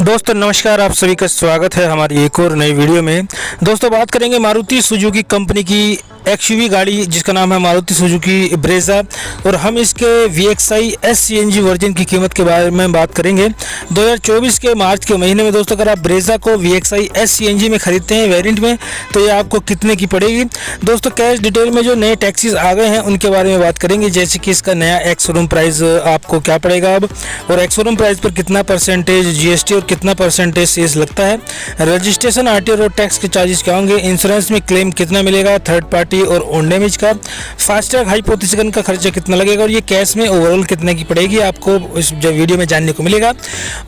दोस्तों नमस्कार, आप सभी का स्वागत है हमारी एक और नई वीडियो में। दोस्तों बात करेंगे मारुति सुजुकी कंपनी की एक्सयूवी गाड़ी जिसका नाम है मारुति सुजुकी ब्रेजा, और हम इसके VXI S CNG वर्जन की कीमत के बारे में बात करेंगे। 2024 के मार्च के महीने में दोस्तों अगर आप ब्रेजा को VXI S CNG में खरीदते हैं वेरिएंट में तो ये आपको कितने की पड़ेगी। दोस्तों कैश डिटेल में जो नए टैक्सीज आ गए हैं उनके बारे में बात करेंगे, जैसे कि इसका नया एक्स शोरूम प्राइस आपको क्या पड़ेगा अब, और एक्स शोरूम प्राइस पर कितना परसेंटेज GST और कितना परसेंटेज सेस लगता है, रजिस्ट्रेशन RTO रोड टैक्स के चार्जेस क्या होंगे, इंश्योरेंस में क्लेम कितना मिलेगा, थर्ड पार्टी और ओन डैमेज का, फास्टैग हाई पोजीशन का खर्चा कितना लगेगा और ये कैश में ओवरऑल कितने की पड़ेगी आपको इस वीडियो में जानने को मिलेगा।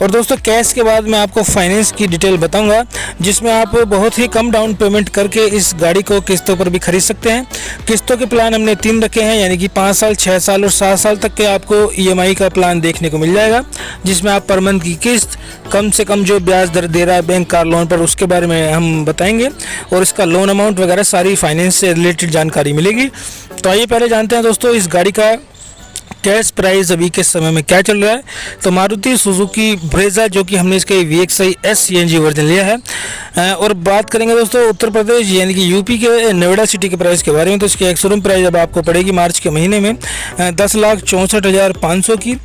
और दोस्तों कैश के बाद मैं आपको फाइनेंस की डिटेल बताऊंगा जिसमें आप बहुत ही कम डाउन पेमेंट करके इस गाड़ी को किस्तों पर भी खरीद सकते हैं। किस्तों के प्लान हमने 3 रखे हैं, यानी कि 5 साल, 6 साल और 7 साल तक के आपको EMI का प्लान देखने को मिल जाएगा, जिसमें आप पर मंथ की किस्त कम से कम जो ब्याज दर दे रहा है बैंक कार लोन पर उसके बारे में हम बताएंगे, और इसका लोन अमाउंट वगैरह सारी फाइनेंस से रिलेटेड जानकारी मिलेगी। तो आइए पहले जानते हैं दोस्तों इस गाड़ी का कैश प्राइस अभी के समय में क्या चल रहा है। तो मारुति सुजुकी ब्रेजा जो कि हमने इसके VXI S CNG वर्जन लिया है, और बात करेंगे दोस्तों उत्तर प्रदेश यानी कि यूपी के नोएडा सिटी के प्राइस के बारे में। तो इसकी एक्स शोरूम प्राइस अब आपको पड़ेगी मार्च के महीने में 10,64,500 की।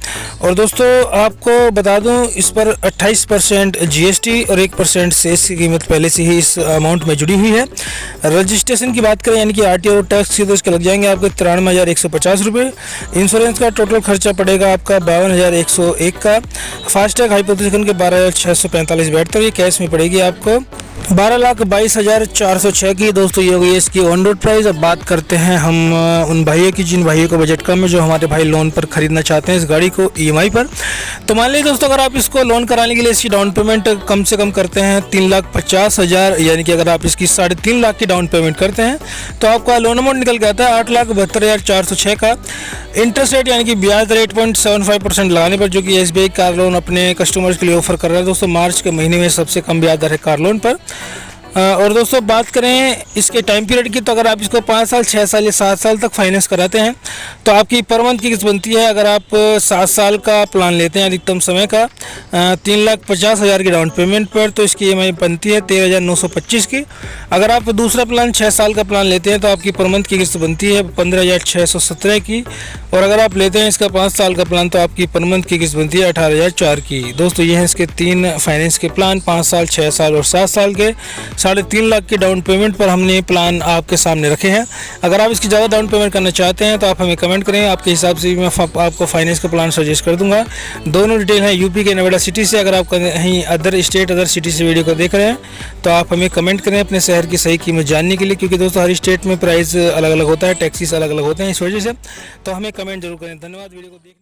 और दोस्तों आपको बता दूं इस पर 28% GST और 1% सेस की कीमत पहले से ही इस अमाउंट में जुड़ी हुई है। रजिस्ट्रेशन की बात करें यानी कि RTO टैक्स की तो इसके लग जाएंगे आपको 93,150 रुपये। इंश्योरेंस का टोटल खर्चा पड़ेगा आपका 52,101 का। फास्टैग हाई पोजीशन के 12,645 बैठते हुए कैश में पड़ेगी आपको 12,22,406 की। दोस्तों ये हो गई इसकी ऑन रोड प्राइस। अब बात करते हैं हम उन भाइयों की जिन भाइयों को बजट कम है, जो हमारे भाई लोन पर खरीदना चाहते हैं इस गाड़ी को EMI पर। तो मान लीजिए दोस्तों अगर आप इसको लोन कराने के लिए इसकी डाउन पेमेंट कम से कम करते हैं 3,50,000, यानी कि अगर आप इसकी 3.5 लाख की डाउन पेमेंट करते हैं तो आपका लोन अमाउंट निकल के आता है 8,72,406 का। इंटरेस्ट रेट यानी कि ब्याज दर 8.75% लगाने पर, जो कि SBI कार लोन अपने कस्टमर्स के लिए ऑफर कर रहा है दोस्तों मार्च के महीने में सबसे कम ब्याज दर है कार लोन पर। और दोस्तों बात करें इसके टाइम पीरियड की, तो अगर आप इसको 5 साल, 6 साल या 7 साल तक फाइनेंस कराते हैं तो आपकी पर मंथ की किस्त बनती है, अगर आप 7 साल का प्लान लेते हैं अधिकतम समय का 3,50,000 की डाउन पेमेंट पर, तो इसकी EMI बनती है 13,925 की। अगर आप दूसरा प्लान 6 साल का प्लान लेते हैं तो आपकी पर मंथ की किस्त बनती है 15,617 की। और अगर आप लेते हैं इसका 5 साल का प्लान तो आपकी पर मंथ की किस्त बनती है 18,004 की। दोस्तों ये हैं इसके 3 फाइनेंस के प्लान, 5 साल, 6 साल और 7 साल के। 3.5 लाख की डाउन पेमेंट पर हमने प्लान आपके सामने रखे हैं। अगर आप इसकी ज़्यादा डाउन पेमेंट करना चाहते हैं तो आप हमें कमेंट करें, आपके हिसाब से मैं आपको फाइनेंस का प्लान सजेस्ट कर दूंगा। दोनों डिटेल हैं यूपी के नोएडा सिटी से। अगर आप कहीं अदर स्टेट, अदर सिटी से वीडियो को देख रहे हैं तो आप हमें कमेंट करें अपने शहर की सही कीमत जानने के लिए, क्योंकि दोस्तों हर स्टेट में प्राइस अलग अलग होता है, टैक्सीज अलग अलग होते हैं, इस वजह से। तो हमें कमेंट जरूर करें। धन्यवाद वीडियो को देखने।